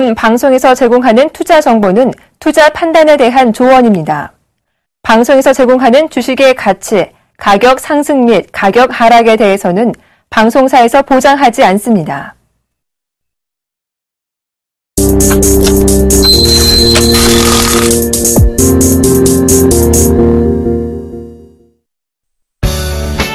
지금 방송에서 제공하는 투자 정보는 투자 판단에 대한 조언입니다. 방송에서 제공하는 주식의 가치, 가격 상승 및 가격 하락에 대해서는 방송사에서 보장하지 않습니다.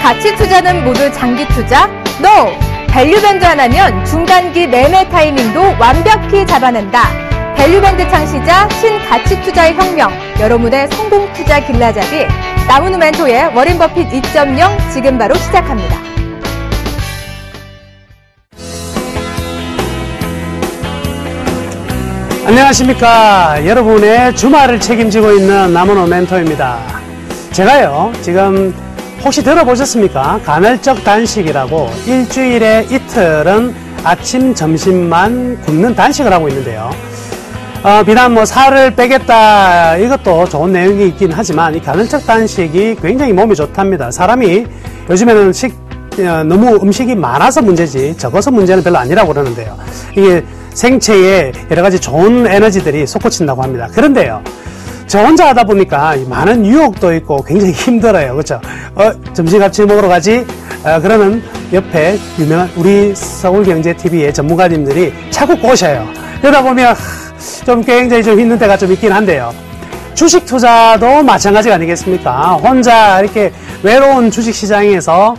가치 투자는 모두 장기 투자? NO! 밸류밴드 하나면 중단기 매매 타이밍도 완벽히 잡아낸다. 밸류밴드 창시자 신가치 투자의 혁명, 여러분의 성공 투자 길라잡이 나무누 멘토의 워렌 버핏 2.0 지금 바로 시작합니다. 안녕하십니까. 여러분의 주말을 책임지고 있는 나무누 멘토입니다. 제가요, 지금 혹시 들어보셨습니까? 간헐적 단식이라고 일주일에 이틀은 아침, 점심만 굶는 단식을 하고 있는데요. 비단 뭐 살을 빼겠다 이것도 좋은 내용이 있긴 하지만 이 간헐적 단식이 굉장히 몸에 좋답니다. 사람이 요즘에는 너무 음식이 많아서 문제지 적어서 문제는 별로 아니라고 그러는데요. 이게 생체에 여러 가지 좋은 에너지들이 솟구친다고 합니다. 그런데요, 저 혼자 하다 보니까 많은 유혹도 있고 굉장히 힘들어요. 그렇죠? 점심 같이 먹으러 가지? 그러면 옆에 유명한 우리 서울경제TV의 전문가님들이 자꾸 꼬셔요. 그러다 보면 좀 굉장히 좀 힘든 때가 좀 있긴 한데요. 주식 투자도 마찬가지가 아니겠습니까? 혼자 이렇게 외로운 주식 시장에서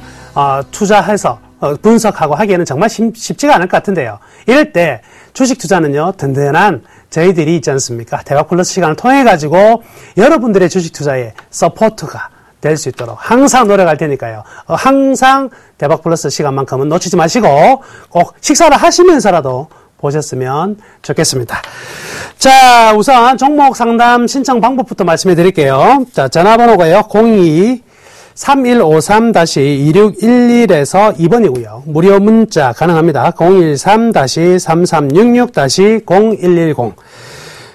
투자해서 분석하고 하기에는 정말 쉽지가 않을 것 같은데요. 이럴 때 주식 투자는요, 든든한 저희들이 있지 않습니까? 대박 플러스 시간을 통해 가지고 여러분들의 주식 투자에 서포트가 될 수 있도록 항상 노력할 테니까요. 항상 대박 플러스 시간만큼은 놓치지 마시고 꼭 식사를 하시면서라도 보셨으면 좋겠습니다. 자, 우선 종목 상담 신청 방법부터 말씀해 드릴게요. 자, 전화번호가요, 02-3153-2611에서 2번이고요. 무료 문자 가능합니다. 013-3366-0110.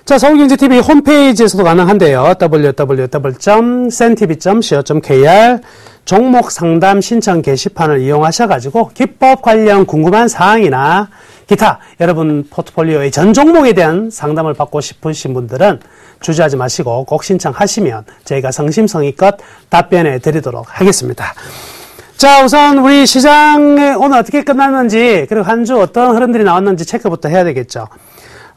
자, 서울경제TV 홈페이지에서도 가능한데요. www.sentv.co.kr 종목 상담 신청 게시판을 이용하셔가지고 기법 관련 궁금한 사항이나 기타 여러분 포트폴리오의 전 종목에 대한 상담을 받고 싶으신 분들은 주저하지 마시고 꼭 신청하시면 저희가 성심성의껏 답변해 드리도록 하겠습니다. 자, 우선 우리 시장이 오늘 어떻게 끝났는지, 그리고 한 주 어떤 흐름들이 나왔는지 체크부터 해야 되겠죠.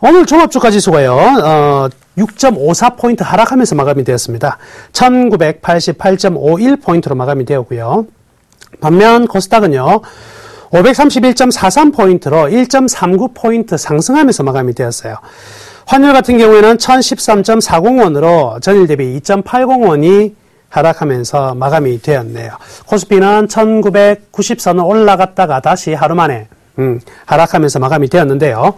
오늘 종합주가 지수가요, 6.54포인트 하락하면서 마감이 되었습니다. 1988.51포인트로 마감이 되었고요. 반면 코스닥은요, 531.43포인트로 1.39포인트 상승하면서 마감이 되었어요. 환율 같은 경우에는 1013.40원으로 전일 대비 2.80원이 하락하면서 마감이 되었네요. 코스피는 1990선을 올라갔다가 다시 하루 만에 하락하면서 마감이 되었는데요.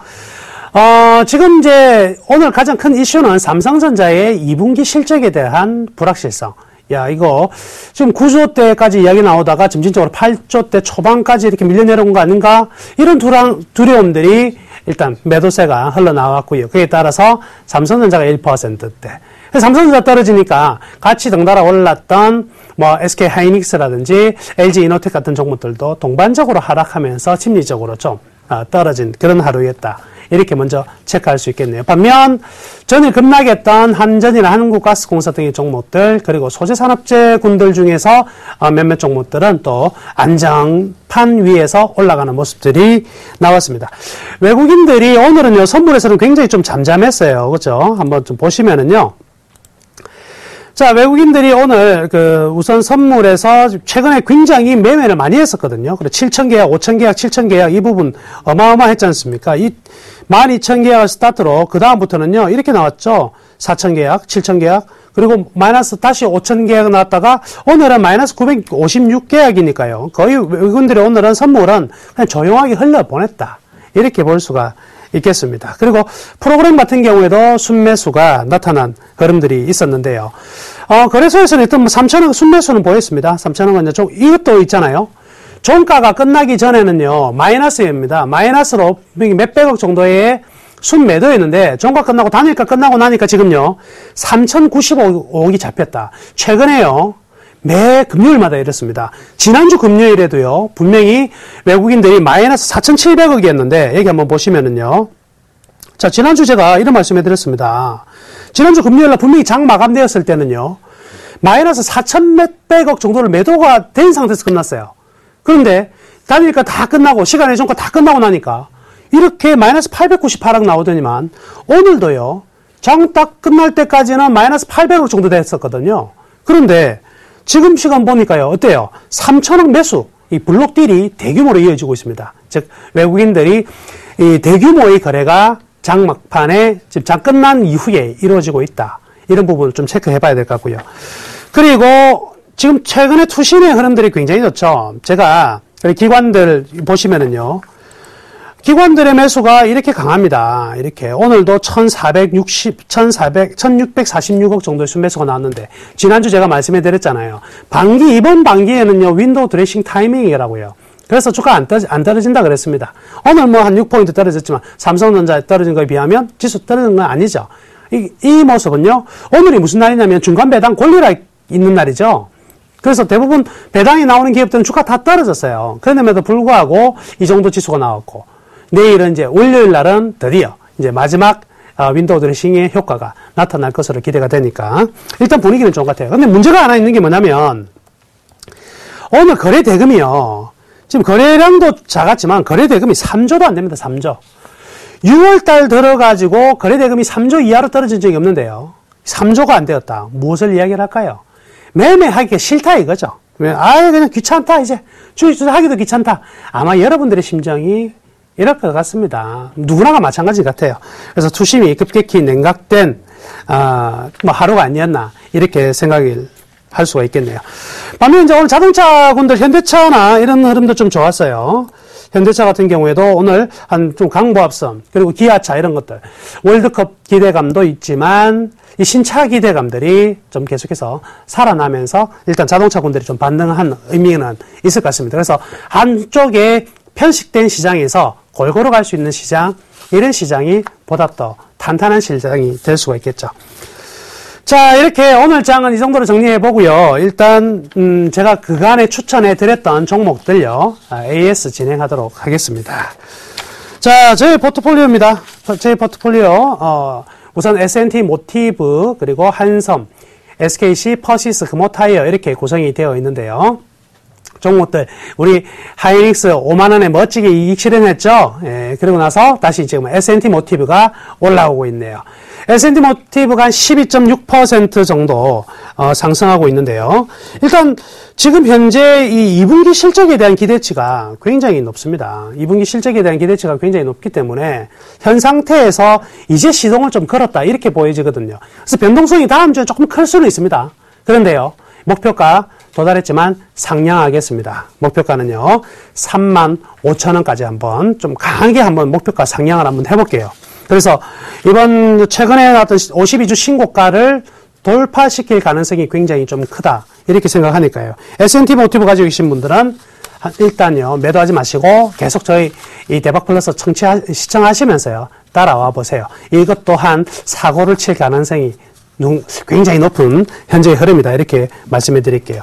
지금 이제 오늘 가장 큰 이슈는 삼성전자의 2분기 실적에 대한 불확실성. 야, 이거 지금 9조대까지 이야기 나오다가 점진적으로 8조대 초반까지 이렇게 밀려내려온 거 아닌가? 이런 두려움들이 일단 매도세가 흘러나왔고요. 그에 따라서 삼성전자가 1%대. 삼성전자 떨어지니까 같이 덩달아 올랐던 뭐 SK 하이닉스라든지 LG 이노텍 같은 종목들도 동반적으로 하락하면서 심리적으로 좀 떨어진 그런 하루였다. 이렇게 먼저 체크할 수 있겠네요. 반면 전일 급락했던 한전이나 한국가스공사 등의 종목들, 그리고 소재산업재군들 중에서 몇몇 종목들은 또 안정판 위에서 올라가는 모습들이 나왔습니다. 외국인들이 오늘은요, 선물에서는 굉장히 좀 잠잠했어요. 그렇죠? 한번 좀 보시면은요. 자, 외국인들이 오늘 우선 선물에서 최근에 굉장히 매매를 많이 했었거든요. 그래 7,000계약, 5,000계약, 7,000계약 이 부분 어마어마했지 않습니까? 이 12,000계약을 스타트로 그 다음부터는요, 이렇게 나왔죠. 4,000계약, 7,000계약, 그리고 마이너스 다시 5,000계약 나왔다가 오늘은 마이너스 956계약이니까요. 거의 외국인들이 오늘은 선물은 그냥 조용하게 흘려보냈다. 이렇게 볼 수가 있겠습니다. 그리고 프로그램 같은 경우에도 순매수가 나타난 흐름들이 있었는데요. 거래소에서는 일단 뭐 3,000원 순매수는 보였습니다. 3,000원은 좀 이것도 있잖아요. 종가가 끝나기 전에는요, 마이너스입니다. 마이너스로 몇백억 정도의 순매도였는데, 종가 끝나고 단일가 끝나고 나니까 지금요, 3,095억이 잡혔다. 최근에요, 매 금요일마다 이렇습니다. 지난주 금요일에도요, 분명히 외국인들이 마이너스 4,700억이었는데, 여기 한번 보시면은요, 자, 지난주 제가 이런 말씀 해드렸습니다. 지난주 금요일날 분명히 장 마감되었을 때는요, 마이너스 4천 몇백억 정도를 매도가 된 상태에서 끝났어요. 그런데 단일가 다 끝나고 시간 예정가 다 끝나고 나니까 이렇게 마이너스 898억 나오더니만 오늘도요, 장 딱 끝날 때까지는 마이너스 800억 정도 됐었거든요. 그런데 지금 시간 보니까요, 어때요? 3천억 매수, 이 블록딜이 대규모로 이어지고 있습니다. 즉, 외국인들이 이 대규모의 거래가 장 막판에 지금 장 끝난 이후에 이루어지고 있다. 이런 부분을 좀 체크해 봐야 될 것 같고요. 그리고 지금 최근에 투신의 흐름들이 굉장히 좋죠. 제가 기관들 보시면은요, 기관들의 매수가 이렇게 강합니다. 이렇게 오늘도 1646억 정도의 순매수가 나왔는데, 지난주 제가 말씀해 드렸잖아요. 이번 반기에는요, 윈도우 드레싱 타이밍이라고요. 그래서 주가 안 떨어진다 그랬습니다. 오늘 뭐 한 6포인트 떨어졌지만 삼성전자 떨어진 거에 비하면 지수 떨어진 건 아니죠. 이 모습은요, 오늘이 무슨 날이냐면 중간 배당 권리라 있는 날이죠. 그래서 대부분 배당이 나오는 기업들은 주가 다 떨어졌어요. 그럼에도 불구하고 이 정도 지수가 나왔고, 내일은 이제 월요일 날은 드디어 이제 마지막 윈도우 드레싱의 효과가 나타날 것으로 기대가 되니까 일단 분위기는 좋은 것 같아요. 근데 문제가 하나 있는 게 뭐냐면, 오늘 거래 대금이요, 지금 거래량도 작았지만 거래 대금이 3조도 안 됩니다. 3조. 6월달 들어가지고 거래 대금이 3조 이하로 떨어진 적이 없는데요. 3조가 안 되었다. 무엇을 이야기를 할까요? 매매하기가 싫다 이거죠. 그냥 귀찮다 이제. 주식 투자하기도 귀찮다. 아마 여러분들의 심정이 이럴 것 같습니다. 누구나가 마찬가지 같아요. 그래서 투심이 급격히 냉각된 뭐 하루가 아니었나 이렇게 생각을 할 수가 있겠네요. 반면 이제 오늘 자동차군들 현대차나 이런 흐름도 좀 좋았어요. 현대차 같은 경우에도 오늘 좀 강보합선, 그리고 기아차 이런 것들, 월드컵 기대감도 있지만 이 신차 기대감들이 좀 계속해서 살아나면서 일단 자동차군들이 좀 반등한 의미는 있을 것 같습니다. 그래서 한쪽에 편식된 시장에서 골고루 갈 수 있는 시장, 이런 시장이 보다 더 탄탄한 시장이 될 수가 있겠죠. 자, 이렇게 오늘 장은 이 정도로 정리해 보고요. 일단 제가 그간에 추천해 드렸던 종목들요, AS 진행하도록 하겠습니다. 자, 저희 포트폴리오입니다. 저희 포트폴리오 우선 S&T 모티브, 그리고 한섬, SKC, 퍼시스, 금호타이어 이렇게 구성이 되어 있는데요. 종목들, 우리 하이닉스 5만원에 멋지게 이익 실현했죠. 예, 그리고 나서 다시 지금 S&T 모티브가 올라오고 있네요. S&T 모티브가 한 12.6% 정도 상승하고 있는데요. 일단 지금 현재 이 2분기 실적에 대한 기대치가 굉장히 높습니다. 2분기 실적에 대한 기대치가 굉장히 높기 때문에 현 상태에서 이제 시동을 좀 걸었다 이렇게 보여지거든요. 그래서 변동성이 다음 주에 조금 클 수는 있습니다. 그런데요, 목표가 도달했지만 상향하겠습니다. 목표가는요, 35,000원까지 한번 좀 강하게 한번 목표가 상향을 한번 해볼게요. 그래서 이번 최근에 나왔던 52주 신고가를 돌파시킬 가능성이 굉장히 좀 크다 이렇게 생각하니까요. S&T 모티브 가지고 계신 분들은 일단요, 매도하지 마시고 계속 저희 이 대박 플러스 시청하시면서요, 따라와 보세요. 이것 또한 사고를 칠 가능성이 굉장히 높은 현재의 흐름이다 이렇게 말씀해 드릴게요.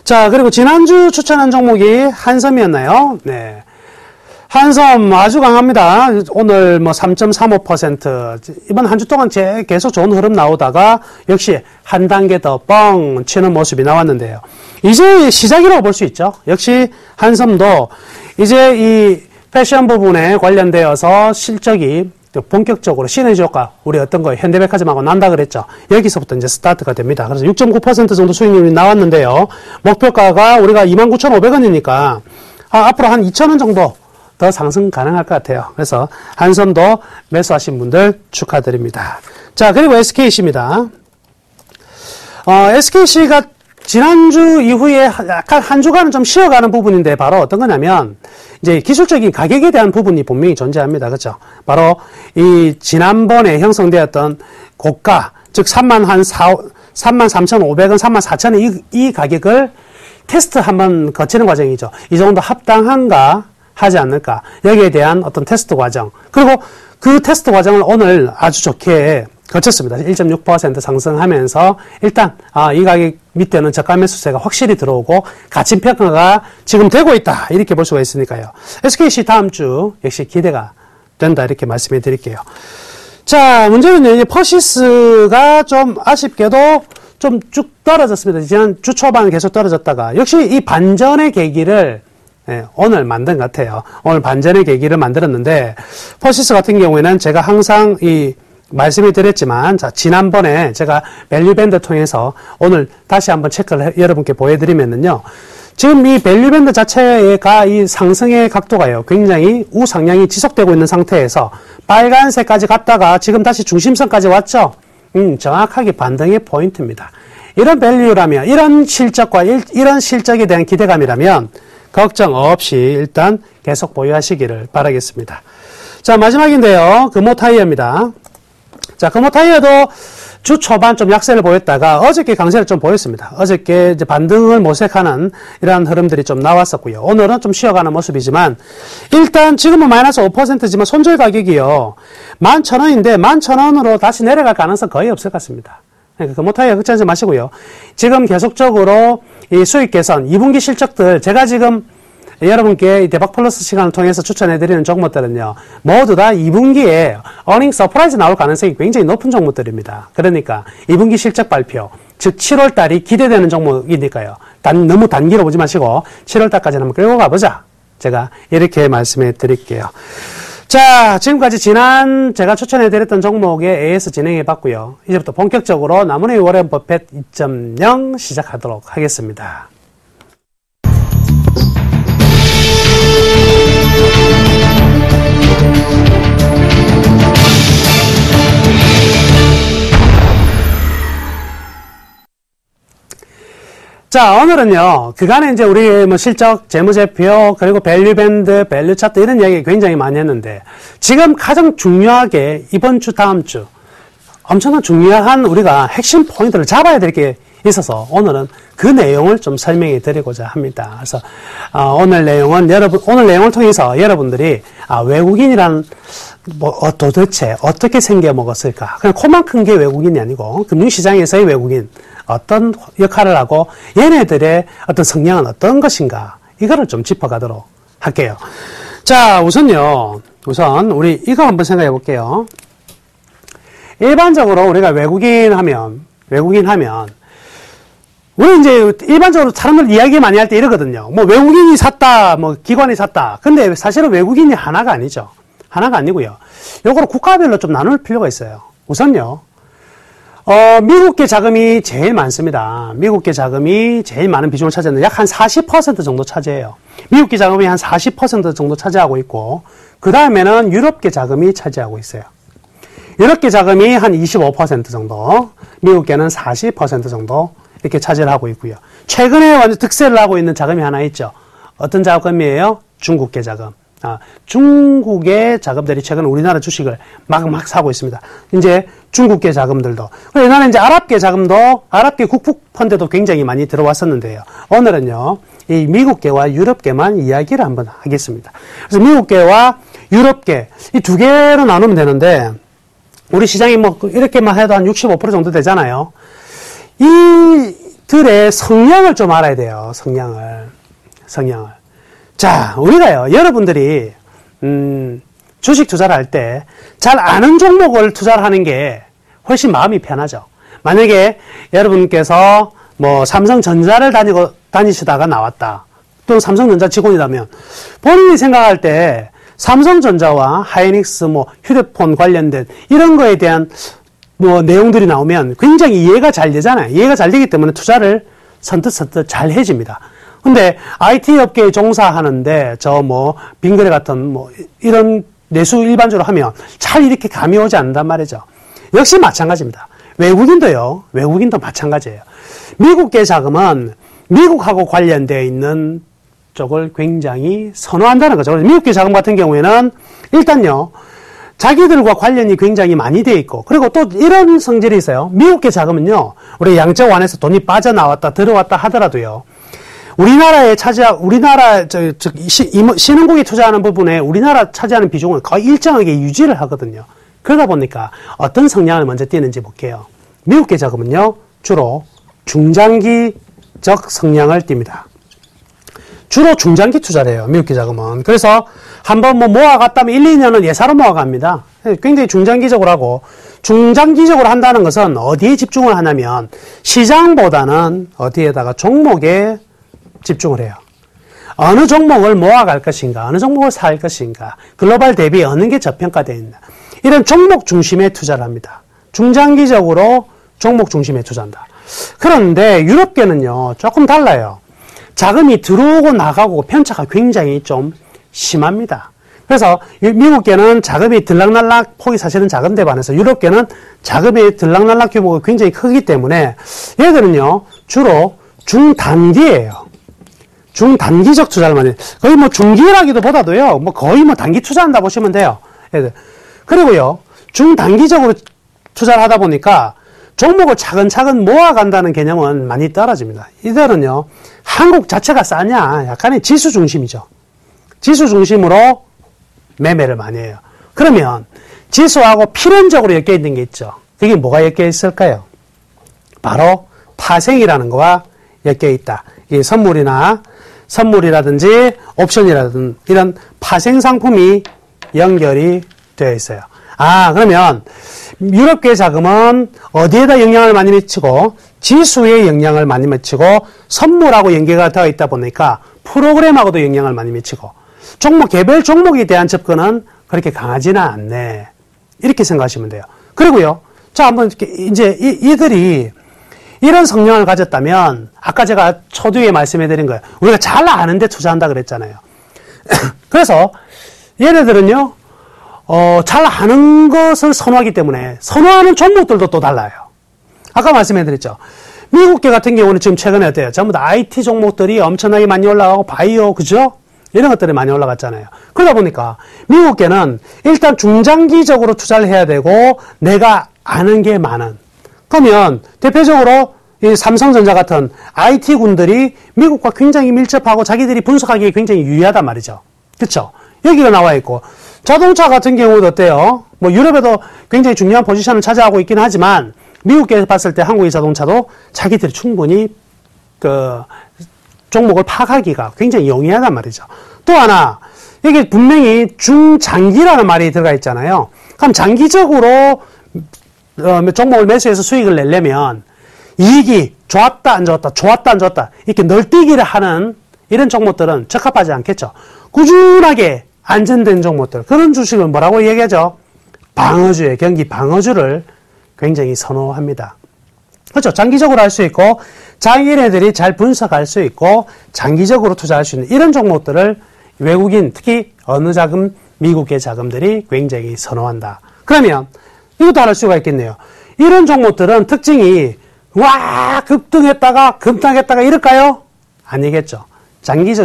자, 그리고 지난주 추천한 종목이 한섬이었나요? 네. 한섬 아주 강합니다. 오늘 뭐 3.35%. 이번 한 주 동안 계속 좋은 흐름 나오다가 역시 한 단계 더 뻥 치는 모습이 나왔는데요. 이제 시작이라고 볼 수 있죠. 역시 한섬도 이제 이 패션 부분에 관련되어서 실적이 본격적으로 시너지 효과, 우리 어떤 거 현대백화점하고 난다 그랬죠. 여기서부터 이제 스타트가 됩니다. 그래서 6.9% 정도 수익률이 나왔는데요. 목표가가 우리가 29,500원이니까 앞으로 한 2,000원 정도 더 상승 가능할 것 같아요. 그래서 한섬도 매수하신 분들 축하드립니다. 자, 그리고 SKC입니다. SKC가 지난주 이후에 약간 한 주간은 좀 쉬어가는 부분인데 바로 어떤 거냐면 이제 기술적인 가격에 대한 부분이 분명히 존재합니다. 그렇죠? 바로 이 지난번에 형성되었던 고가, 즉 33,500원, 34,000원 이 가격을 테스트 한번 거치는 과정이죠. 이 정도 합당한가 하지 않을까. 여기에 대한 어떤 테스트 과정. 그리고 그 테스트 과정을 오늘 아주 좋게 거쳤습니다. 1.6% 상승하면서 일단 이 가격 밑에는 저가 매수세가 확실히 들어오고 가치 평가가 지금 되고 있다. 이렇게 볼 수가 있으니까요. SKC 다음 주 역시 기대가 된다 이렇게 말씀해 드릴게요. 자, 문제는 이제 퍼시스가 좀 아쉽게도 좀 쭉 떨어졌습니다. 지난 주 초반 계속 떨어졌다가 역시 이 반전의 계기를 오늘 만든 것 같아요. 오늘 반전의 계기를 만들었는데 퍼시스 같은 경우에는 제가 항상 말씀을 드렸지만 자, 지난번에 제가 밸류밴드 통해서 오늘 다시 한번 체크를 여러분께 보여드리면은요. 지금 이 밸류밴드 자체가 이 상승의 각도가요. 굉장히 우상향이 지속되고 있는 상태에서 빨간색까지 갔다가 지금 다시 중심선까지 왔죠. 정확하게 반등의 포인트입니다. 이런 밸류라면, 이런 실적과 이런 실적에 대한 기대감이라면 걱정 없이 일단 계속 보유하시기를 바라겠습니다. 자, 마지막인데요. 금호타이어입니다. 자, 금호타이어도 주 초반 좀 약세를 보였다가 어저께 강세를 좀 보였습니다. 어저께 이제 반등을 모색하는 이러한 흐름들이 좀 나왔었고요. 오늘은 좀 쉬어가는 모습이지만 일단 지금은 마이너스 5%지만 손절 가격이요. 11,000원인데 11,000원으로 다시 내려갈 가능성 거의 없을 것 같습니다. 그러니까 금호타이어 걱정하지 마시고요. 지금 계속적으로 이 수익 개선, 2분기 실적들 제가 지금 여러분께 이 대박 플러스 시간을 통해서 추천해드리는 종목들은요, 모두 다 2분기에 어닝 서프라이즈 나올 가능성이 굉장히 높은 종목들입니다. 그러니까 2분기 실적 발표, 즉 7월달이 기대되는 종목이니까요. 너무 단기로 보지 마시고 7월달까지 한번 끌고 가보자. 제가 이렇게 말씀해 드릴게요. 자, 지금까지 제가 추천해드렸던 종목에 AS 진행해봤고요. 이제부터 본격적으로 나무의 워렌 버핏 2.0 시작하도록 하겠습니다. 자, 오늘은요, 그간에 이제 우리 실적, 재무제표, 그리고 밸류밴드, 밸류차트 이런 이야기 굉장히 많이 했는데, 지금 가장 중요하게 이번 주, 다음 주, 엄청난 중요한 우리가 핵심 포인트를 잡아야 될 게 있어서 오늘은 그 내용을 좀 설명해 드리고자 합니다. 그래서, 오늘 내용을 통해서 여러분들이, 외국인이란, 도대체 어떻게 생겨 먹었을까? 그냥 코만 큰 게 외국인이 아니고, 금융시장에서의 외국인, 어떤 역할을 하고 얘네들의 어떤 성향은 어떤 것인가 이거를 좀 짚어가도록 할게요. 자, 우선 우리 이거 한번 생각해 볼게요. 일반적으로 우리가 외국인 하면 우리 이제 일반적으로 사람들 이야기 많이 할 때 이러거든요. 뭐 외국인이 샀다, 뭐 기관이 샀다. 근데 사실은 외국인이 하나가 아니죠. 하나가 아니고요. 요거를 국가별로 좀 나눌 필요가 있어요. 우선요. 미국계 자금이 제일 많습니다. 미국계 자금이 제일 많은 비중을 차지하는 약 한 40% 정도 차지해요. 미국계 자금이 한 40% 정도 차지하고 있고, 그 다음에는 유럽계 자금이 차지하고 있어요. 유럽계 자금이 한 25% 정도, 미국계는 40% 정도 이렇게 차지를 하고 있고요. 최근에 완전 득세를 하고 있는 자금이 하나 있죠. 어떤 자금이에요? 중국계 자금. 중국의 자금들이 최근 우리나라 주식을 막 사고 있습니다. 이제 중국계 자금들도. 옛날에 이제 아랍계 자금도, 아랍계 국부펀드도 굉장히 많이 들어왔었는데요. 오늘은요, 이 미국계와 유럽계만 이야기를 한번 하겠습니다. 그래서 미국계와 유럽계, 이 두 개로 나누면 되는데, 우리 시장이 뭐, 이렇게만 해도 한 65% 정도 되잖아요. 이들의 성향을 좀 알아야 돼요. 성향을. 자, 우리가요, 여러분들이, 주식 투자를 할 때 잘 아는 종목을 투자를 하는 게 훨씬 마음이 편하죠. 만약에 여러분께서 뭐 삼성전자를 다니시다가 나왔다. 또 삼성전자 직원이라면 본인이 생각할 때 삼성전자와 하이닉스 뭐 휴대폰 관련된 이런 거에 대한 뭐 내용들이 나오면 굉장히 이해가 잘 되잖아요. 이해가 잘 되기 때문에 투자를 선뜻 잘 해집니다. 근데 IT 업계에 종사하는데 빙그레 같은 이런 내수 일반적으로 하면 잘 이렇게 감이 오지 않는단 말이죠. 역시 마찬가지입니다. 외국인도 마찬가지예요. 미국계 자금은 미국하고 관련되어 있는 쪽을 굉장히 선호한다는 거죠. 그래서 미국계 자금 같은 경우에는 일단요, 자기들과 관련이 굉장히 많이 되어 있고, 그리고 또 이런 성질이 있어요. 미국계 자금은요, 우리 양적 완에서 돈이 빠져나왔다, 들어왔다 하더라도요, 신흥국이 투자하는 부분에 우리나라 차지하는 비중을 거의 일정하게 유지를 하거든요. 그러다 보니까 어떤 성향을 먼저 띠는지 볼게요. 미국계 자금은요, 주로 중장기적 성향을 띱니다. 주로 중장기 투자를 해요. 미국계 자금은. 그래서 한번 뭐 모아갔다면 1, 2년은 예사로 모아갑니다. 굉장히 중장기적으로 하고, 중장기적으로 한다는 것은 어디에 집중을 하냐면 시장보다는 어디에다가 종목에 집중을 해요. 어느 종목을 모아갈 것인가, 어느 종목을 살 것인가, 글로벌 대비 어느 게 저평가되어 있나, 이런 종목 중심의 투자를 합니다. 중장기적으로 종목 중심에 투자한다. 그런데 유럽계는요, 조금 달라요. 자금이 들어오고 나가고 편차가 굉장히 좀 심합니다. 그래서 미국계는 자금이 들락날락 폭이 사실은 작은데 반해서 유럽계는 자금이 들락날락 규모가 굉장히 크기 때문에 얘들은요, 주로 중단기예요. 중단기적 투자를 많이 해요. 거의 뭐 중기라기도 보다도요, 뭐 거의 뭐 단기 투자한다 보시면 돼요. 얘들. 그리고요, 중단기적으로 투자를 하다 보니까 종목을 차근차근 모아간다는 개념은 많이 떨어집니다. 이들은요, 한국 자체가 싸냐, 약간의 지수 중심이죠. 지수 중심으로 매매를 많이 해요. 그러면 지수하고 필연적으로 엮여 있는 게 있죠. 그게 뭐가 엮여 있을까요? 바로 파생이라는 거와 엮여 있다. 이 선물이라든지 옵션이라든지 이런 파생 상품이 연결이 되어 있어요. 그러면 유럽계 자금은 어디에다 영향을 많이 미치고 지수에 영향을 많이 미치고 선물하고 연계가 되어 있다 보니까 프로그램하고도 영향을 많이 미치고 개별 종목에 대한 접근은 그렇게 강하지는 않네. 이렇게 생각하시면 돼요. 그리고요. 자, 한번 이제 이들이 이런 성향을 가졌다면 아까 제가 초두에 말씀해드린 거예요. 우리가 잘 아는데 투자한다 그랬잖아요. 그래서 얘네들은요. 잘 아는 것을 선호하기 때문에 선호하는 종목들도 또 달라요. 아까 말씀해드렸죠. 미국계 같은 경우는 지금 최근에 어때요? 전부 다 IT 종목들이 엄청나게 많이 올라가고 바이오, 그죠? 이런 것들이 많이 올라갔잖아요. 그러다 보니까 미국계는 일단 중장기적으로 투자를 해야 되고 내가 아는 게 많은. 그러면 대표적으로 이 삼성전자 같은 IT군들이 미국과 굉장히 밀접하고 자기들이 분석하기에 굉장히 유리하단 말이죠. 그렇죠? 여기가 나와 있고 자동차 같은 경우도 어때요? 뭐 유럽에도 굉장히 중요한 포지션을 차지하고 있긴 하지만 미국에서 봤을 때 한국의 자동차도 자기들이 충분히 종목을 파악하기가 굉장히 용이하단 말이죠. 또 하나 이게 분명히 중장기라는 말이 들어가 있잖아요. 그럼 장기적으로 종목을 매수해서 수익을 내려면 이익이 좋았다 안 좋았다 좋았다 안 좋았다 이렇게 널뛰기를 하는 이런 종목들은 적합하지 않겠죠. 꾸준하게 안전된 종목들, 그런 주식을 뭐라고 얘기하죠? 방어주의, 경기 방어주를 굉장히 선호합니다. 그렇죠. 장기적으로 할 수 있고 자기네들이 잘 분석할 수 있고 장기적으로 투자할 수 있는 이런 종목들을 외국인, 특히 어느 자금, 미국의 자금들이 굉장히 선호한다. 그러면 이것도 알 수가 있겠네요. 이런 종목들은 특징이 급등했다가 급락했다가 이럴까요? 아니겠죠.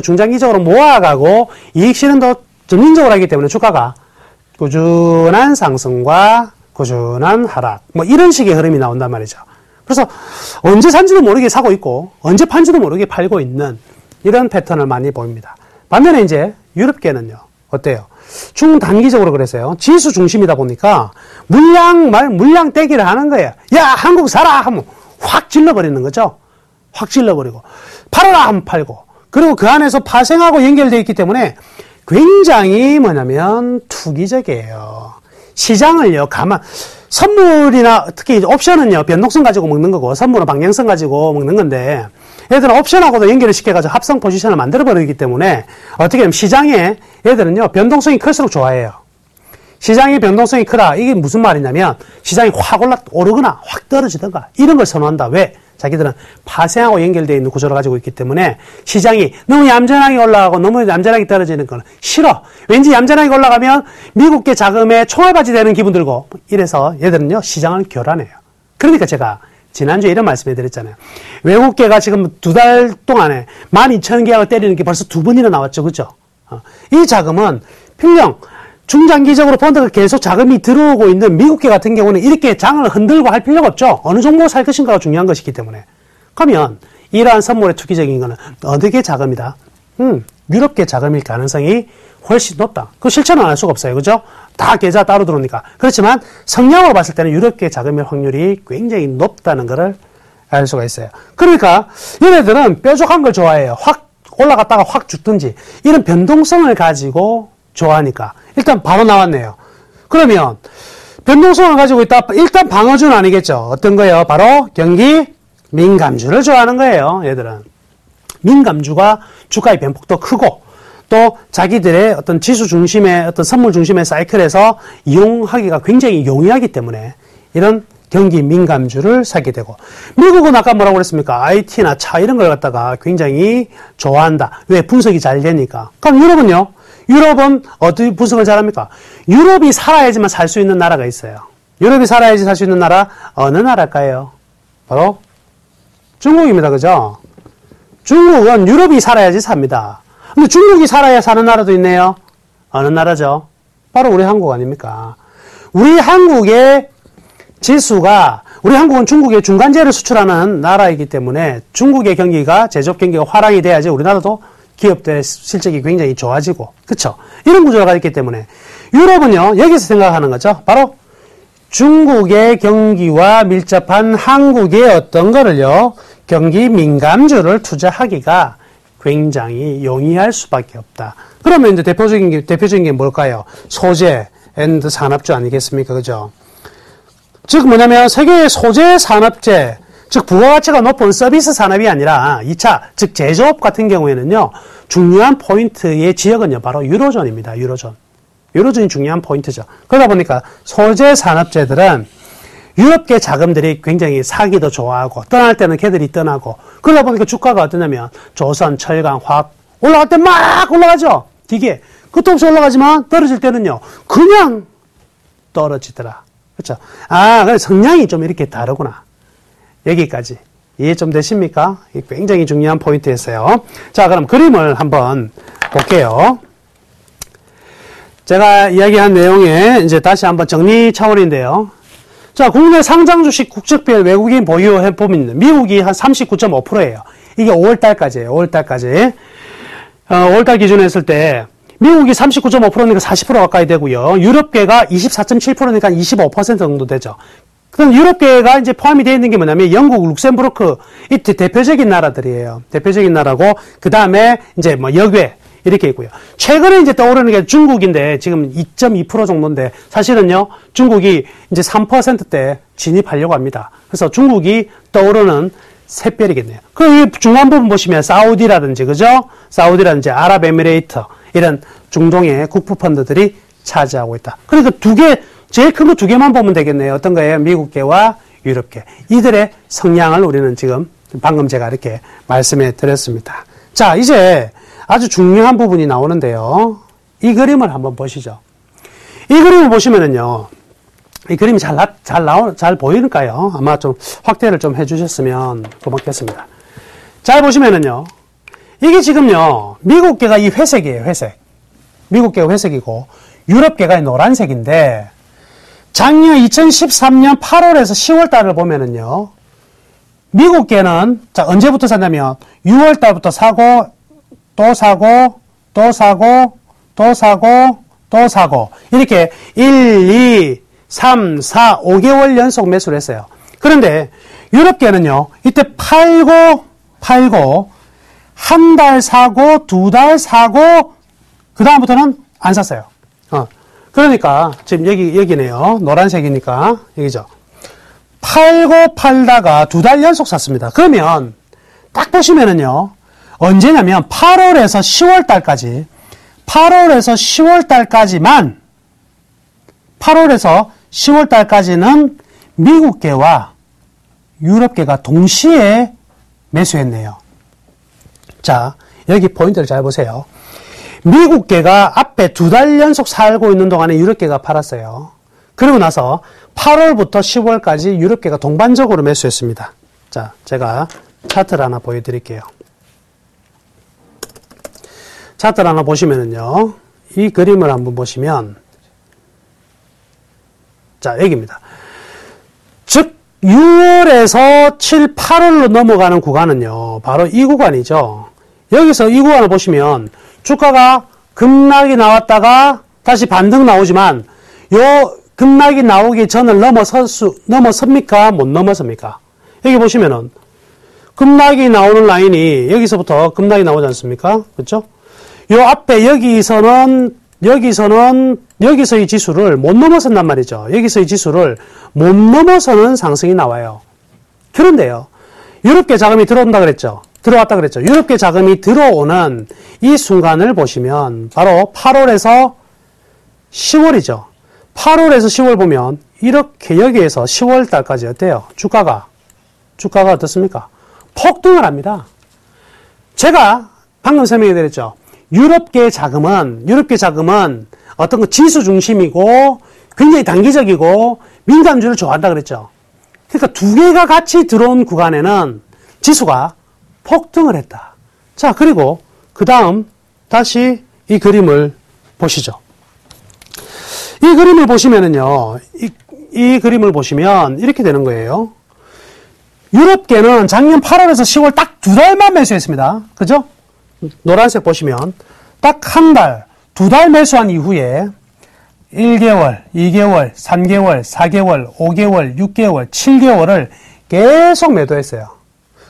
중장기적으로 모아가고 이익 실현도 점진적으로 하기 때문에 주가가 꾸준한 상승과 꾸준한 하락, 뭐 이런 식의 흐름이 나온단 말이죠. 그래서 언제 산지도 모르게 사고 있고 언제 판지도 모르게 팔고 있는 이런 패턴을 많이 보입니다. 반면에 이제 유럽계는요, 어때요? 중단기적으로 그랬어요. 지수 중심이다 보니까 물량 떼기를 하는 거예요. 야, 한국 사라! 하면 확 질러버리는 거죠. 확 질러버리고. 팔아라! 하면 팔고. 그리고 그 안에서 파생하고 연결되어 있기 때문에 굉장히 투기적이에요. 시장을요, 선물이나 특히 옵션은요, 변동성 가지고 먹는 거고, 선물은 방향성 가지고 먹는 건데, 얘들은 옵션하고도 연결을 시켜가지고 합성 포지션을 만들어버리기 때문에, 어떻게 보면 시장에 얘들은요, 변동성이 클수록 좋아해요. 시장의 변동성이 크다. 이게 무슨 말이냐면, 시장이 확 오르거나 확 떨어지든가, 이런 걸 선호한다. 왜? 자기들은 파생하고 연결되어 있는 구조를 가지고 있기 때문에 시장이 너무 얌전하게 올라가고 너무 얌전하게 떨어지는 건 싫어. 왠지 얌전하게 올라가면 미국계 자금에 총알받이 되는 기분 들고 이래서 얘들은요, 시장을 교란해요. 그러니까 제가 지난주에 이런 말씀을 드렸잖아요. 외국계가 지금 2달 동안에 12,000계약을 때리는 게 벌써 2번이나 나왔죠. 그죠? 이 자금은 필령 중장기적으로 본다가 계속 자금이 들어오고 있는 미국계 같은 경우는 이렇게 장을 흔들고 할 필요가 없죠. 어느 종목을 살 것인가가 중요한 것이기 때문에. 그러면 이러한 선물의 투기적인 거는 어느 게 자금이다? 유럽계 자금일 가능성이 훨씬 높다. 그 실천은 안 할 수가 없어요. 그죠? 다 계좌 따로 들어오니까. 그렇지만 성향으로 봤을 때는 유럽계 자금일 확률이 굉장히 높다는 것을 알 수가 있어요. 그러니까 얘네들은 뾰족한 걸 좋아해요. 확 올라갔다가 확 죽든지 이런 변동성을 가지고 좋아하니까 일단 바로 나왔네요. 그러면 변동성을 가지고 있다. 일단 방어주는 아니겠죠. 어떤 거예요? 바로 경기 민감주를 좋아하는 거예요. 얘들은. 민감주가 주가의 변폭도 크고 또 자기들의 어떤 지수 중심의 어떤 선물 중심의 사이클에서 이용하기가 굉장히 용이하기 때문에 이런 경기 민감주를 사게 되고, 미국은 아까 뭐라고 그랬습니까? IT나 차 이런 걸 갖다가 굉장히 좋아한다. 왜? 분석이 잘 되니까. 그럼 유럽은요? 유럽은 어떻게 분석을 잘합니까? 유럽이 살아야지만 살 수 있는 나라가 있어요. 유럽이 살아야지 살 수 있는 나라 어느 나라일까요? 바로 중국입니다. 그죠? 중국은 유럽이 살아야지 삽니다. 근데 중국이 살아야 사는 나라도 있네요. 어느 나라죠? 바로 우리 한국 아닙니까? 우리 한국의 지수가, 우리 한국은 중국에 중간재를 수출하는 나라이기 때문에 중국의 경기가, 제조업 경기가 화랑이 돼야지 우리나라도 기업들의 실적이 굉장히 좋아지고, 그쵸? 이런 구조가 있기 때문에 유럽은요, 여기서 생각하는 거죠. 바로 중국의 경기와 밀접한 한국의 어떤 거를요, 경기 민감주를 투자하기가 굉장히 용이할 수밖에 없다. 그러면 이제 대표적인 게 뭘까요? 소재 앤드 산업주 아니겠습니까? 그죠? 즉 뭐냐면 세계의 소재 산업재, 즉 부가가치가 높은 서비스 산업이 아니라 2차, 즉 제조업 같은 경우에는요, 중요한 포인트의 지역은요, 바로 유로존입니다. 유로존이 중요한 포인트죠. 그러다 보니까 소재 산업재들은 유럽계 자금들이 굉장히 사기도 좋아하고, 떠날 때는 걔들이 떠나고, 그러다 보니까 주가가 어떠냐면 조선, 철강, 화학 올라갈 때 막 올라가죠. 되게 끝도 없이 올라가지만 떨어질 때는요, 그냥 떨어지더라. 그렇죠? 아, 그래 성향이 좀 이렇게 다르구나. 여기까지 이해 좀 되십니까? 굉장히 중요한 포인트였어요. 자, 그럼 그림을 한번 볼게요. 제가 이야기한 내용에 이제 다시 한번 정리 차원인데요. 자, 국내 상장 주식 국적별 외국인 보유 해보면 미국이 한 39.5%예요. 이게 5월달까지예요. 5월달까지. 5월달 기준으로 했을 때 미국이 39.5%니까 40% 가까이 되고요. 유럽계가 24.7%니까 25% 정도 되죠. 그럼 유럽계가 이제 포함이 되어 있는 게 뭐냐면 영국, 룩셈부르크, 이 대표적인 나라들이에요. 대표적인 나라고, 그 다음에 이제 뭐 역외, 이렇게 있고요. 최근에 이제 떠오르는 게 중국인데, 지금 2.2% 정도인데, 사실은요, 중국이 이제 3%대 진입하려고 합니다. 그래서 중국이 떠오르는 샛별이겠네요. 그 중간 부분 보시면 사우디라든지, 그죠? 사우디라든지 아랍에미레이트, 이런 중동의 국부펀드들이 차지하고 있다. 그러니까 제일 큰 거 두 개만 보면 되겠네요. 어떤 거예요? 미국계와 유럽계. 이들의 성향을 우리는 지금 방금 제가 이렇게 말씀해 드렸습니다. 자, 이제 아주 중요한 부분이 나오는데요. 이 그림을 한번 보시죠. 이 그림을 보시면은요, 이 그림이 잘 보이니까요. 아마 좀 확대를 좀 해주셨으면 고맙겠습니다. 잘 보시면은요, 이게 지금요, 미국계가 이 회색이에요, 회색. 미국계가 회색이고, 유럽계가 노란색인데, 작년 2013년 8월에서 10월 달을 보면은요, 미국계는, 자, 언제부터 샀냐면, 6월 달부터 사고, 또 사고, 또 사고, 또 사고, 또 사고, 이렇게 1, 2, 3, 4, 5개월 연속 매수를 했어요. 그런데, 유럽계는요, 이때 팔고, 한 달 사고, 두 달 사고, 그 다음부터는 안 샀어요. 그러니까, 지금 여기네요. 노란색이니까, 여기죠. 팔고 팔다가 두 달 연속 샀습니다. 그러면, 딱 보시면은요, 언제냐면, 8월에서 10월 달까지, 8월에서 10월 달까지는 미국계와 유럽계가 동시에 매수했네요. 자, 여기 포인트를 잘 보세요. 미국계가 앞에 두 달 연속 살고 있는 동안에 유럽계가 팔았어요. 그리고 나서 8월부터 10월까지 유럽계가 동반적으로 매수했습니다. 자, 제가 차트를 하나 보여드릴게요. 차트를 하나 보시면은요, 이 그림을 한번 보시면, 자, 여기입니다. 즉, 6월에서 7, 8월로 넘어가는 구간은요, 바로 이 구간이죠. 여기서 이 구간을 보시면, 주가가 급락이 나왔다가 다시 반등 나오지만, 요 급락이 나오기 전을 넘어섭니까? 못 넘어섭니까? 여기 보시면은, 급락이 나오는 라인이 여기서부터 급락이 나오지 않습니까? 그렇죠? 요 앞에 여기서의 지수를 못 넘어선단 말이죠. 여기서의 지수를 못 넘어서는 상승이 나와요. 그런데요, 유럽계 자금이 들어온다 그랬죠. 들어왔다 그랬죠. 유럽계 자금이 들어오는 이 순간을 보시면 바로 8월에서 10월이죠. 8월에서 10월 보면 이렇게 여기에서 10월 달까지 어때요? 주가가 어떻습니까? 폭등을 합니다. 제가 방금 설명해 드렸죠. 유럽계 자금은 어떤 거 지수 중심이고 굉장히 단기적이고 민감주를 좋아한다 그랬죠. 그러니까 두 개가 같이 들어온 구간에는 지수가 폭등을 했다. 자, 그리고 그 다음 다시 이 그림을 보시죠. 이 그림을 보시면은요, 이 그림을 보시면 이렇게 되는 거예요. 유럽계는 작년 8월에서 10월 딱 두 달만 매수했습니다. 그죠? 노란색 보시면 딱 한 달, 두 달 매수한 이후에 1개월, 2개월, 3개월, 4개월, 5개월, 6개월, 7개월을 계속 매도했어요.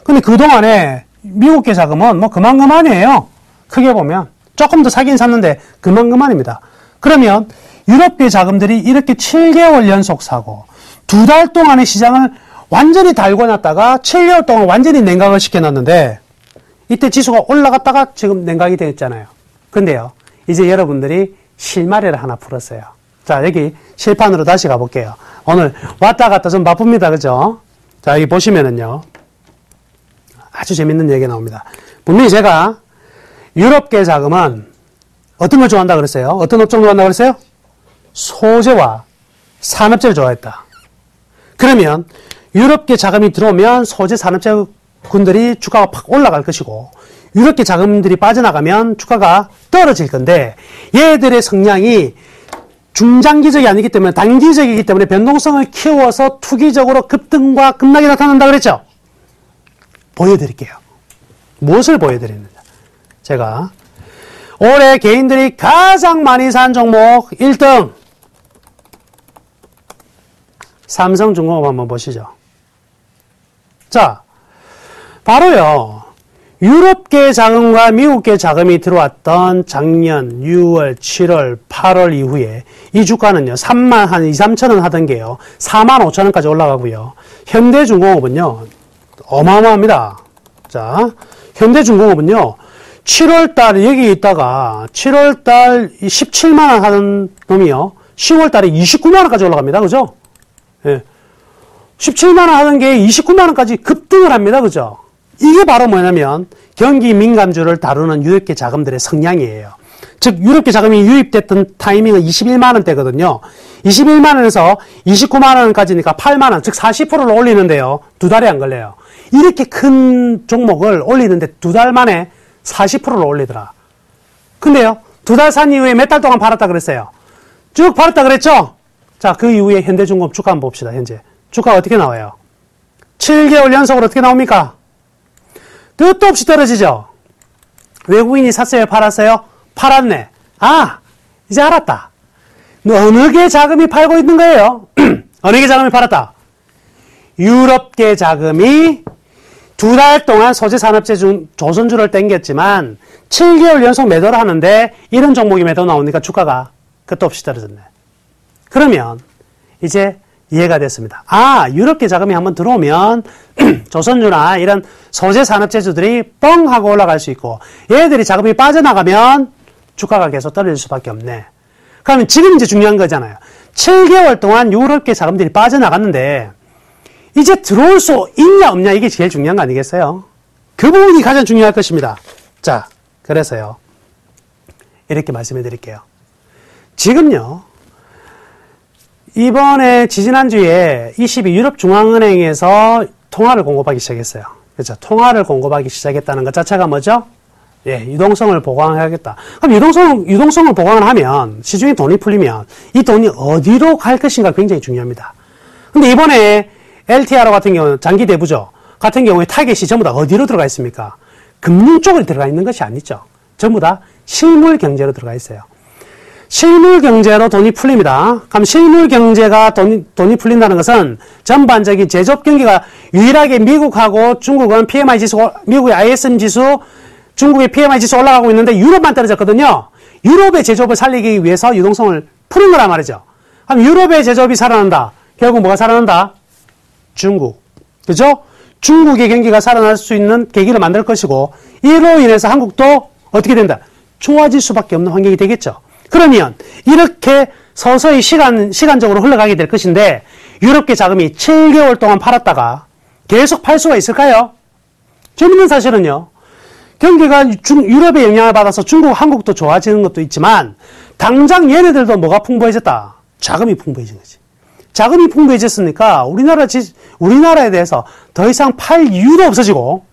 근데 그동안에 미국계 자금은 뭐 그만이에요. 크게 보면. 조금 더 사긴 샀는데 그만입니다. 그러면 유럽계 자금들이 이렇게 7개월 연속 사고 두 달 동안의 시장을 완전히 달고 놨다가 7개월 동안 완전히 냉각을 시켜놨는데 이때 지수가 올라갔다가 지금 냉각이 되었잖아요. 근데요, 이제 여러분들이 실마리를 하나 풀었어요. 자, 여기 실판으로 다시 가볼게요. 오늘 왔다 갔다 좀 바쁩니다. 그죠? 자, 여기 보시면은요, 아주 재밌는 얘기가 나옵니다. 분명히 제가 유럽계 자금은 어떤 걸 좋아한다 그랬어요? 어떤 업종 좋아한다 그랬어요? 소재와 산업재를 좋아했다. 그러면 유럽계 자금이 들어오면 소재 산업재 군들이 주가가 팍 올라갈 것이고 유럽계 자금들이 빠져나가면 주가가 떨어질 건데 얘들의 성향이 중장기적이 아니기 때문에 단기적이기 때문에 변동성을 키워서 투기적으로 급등과 급락이 나타난다 그랬죠? 보여드릴게요. 무엇을 보여드리느냐. 제가 올해 개인들이 가장 많이 산 종목 1등 삼성중공업 한번 보시죠. 자, 바로요, 유럽계 자금과 미국계 자금이 들어왔던 작년 6월, 7월, 8월 이후에 이 주가는요, 3만 한 2, 3천 원 하던 게요, 4만 5천 원까지 올라가고요. 현대중공업은요, 어마어마합니다. 자, 현대중공업은요, 7월달 여기 있다가 7월달 17만 원 하는 놈이요, 10월달에 29만 원까지 올라갑니다. 그죠? 예. 17만 원 하는 게 29만 원까지 급등을 합니다. 그죠? 이게 바로 뭐냐면 경기 민감주를 다루는 유럽계 자금들의 성향이에요. 즉 유럽계 자금이 유입됐던 타이밍은 21만 원대거든요. 21만 원에서 29만 원까지니까 8만 원, 즉 40%를 올리는데요. 두 달이 안 걸려요. 이렇게 큰 종목을 올리는데 두 달 만에 40%를 올리더라. 근데요, 두 달 산 이후에 몇 달 동안 팔았다 그랬어요. 쭉 팔았다 그랬죠? 자, 그 이후에 현대중공업 주가 한번 봅시다. 현재 주가가 어떻게 나와요? 7개월 연속으로 어떻게 나옵니까? 끝도 없이 떨어지죠? 외국인이 샀어요? 팔았어요? 팔았네. 아, 이제 알았다. 어느 게 자금이 팔고 있는 거예요? 어느 게 자금이 팔았다? 유럽계 자금이 두 달 동안 소재산업재 조선주를 땡겼지만 7개월 연속 매도를 하는데 이런 종목이 매도 나오니까 주가가 끝도 없이 떨어졌네. 그러면 이제 이해가 됐습니다. 아, 유럽계 자금이 한번 들어오면 조선주나 이런 소재산업재주들이 뻥 하고 올라갈 수 있고 얘들이 자금이 빠져나가면 주가가 계속 떨어질 수밖에 없네. 그러면 지금 이제 중요한 거잖아요. 7개월 동안 유럽계 자금들이 빠져나갔는데 이제 들어올 수 있냐 없냐 이게 제일 중요한 거 아니겠어요? 그 부분이 가장 중요할 것입니다. 자, 그래서요, 이렇게 말씀해 드릴게요. 지금요, 이번에 지지난주에 ECB 유럽중앙은행에서 통화를 공급하기 시작했어요. 그렇죠? 통화를 공급하기 시작했다는 것 자체가 뭐죠? 예, 유동성을 보강해야겠다. 그럼 유동성을 보강을 하면 시중에 돈이 풀리면 이 돈이 어디로 갈 것인가 굉장히 중요합니다. 근데 이번에 LTRO 같은 경우는 장기 대부죠. 같은 경우에 타겟이 전부 다 어디로 들어가 있습니까? 금융 쪽으로 들어가 있는 것이 아니죠. 전부 다 실물 경제로 들어가 있어요. 실물 경제로 돈이 풀립니다. 그럼 실물 경제가 돈이 풀린다는 것은 전반적인 제조업 경기가 유일하게 미국하고 중국은 PMI 지수, 미국의 ISM 지수, 중국의 PMI 지수 올라가고 있는데 유럽만 떨어졌거든요. 유럽의 제조업을 살리기 위해서 유동성을 푸는 거란 말이죠. 그럼 유럽의 제조업이 살아난다. 결국 뭐가 살아난다? 중국. 그죠? 중국의 경기가 살아날 수 있는 계기를 만들 것이고, 이로 인해서 한국도 어떻게 된다? 좋아질 수밖에 없는 환경이 되겠죠. 그러면 이렇게 서서히 시간적으로 흘러가게 될 것인데, 유럽계 자금이 7개월 동안 팔았다가 계속 팔 수가 있을까요? 재밌는 사실은요, 경기가 유럽의 영향을 받아서 중국, 한국도 좋아지는 것도 있지만, 당장 얘네들도 뭐가 풍부해졌다? 자금이 풍부해진 거지. 자금이 풍부해졌으니까 우리나라에 대해서 더 이상 팔 이유도 없어지고,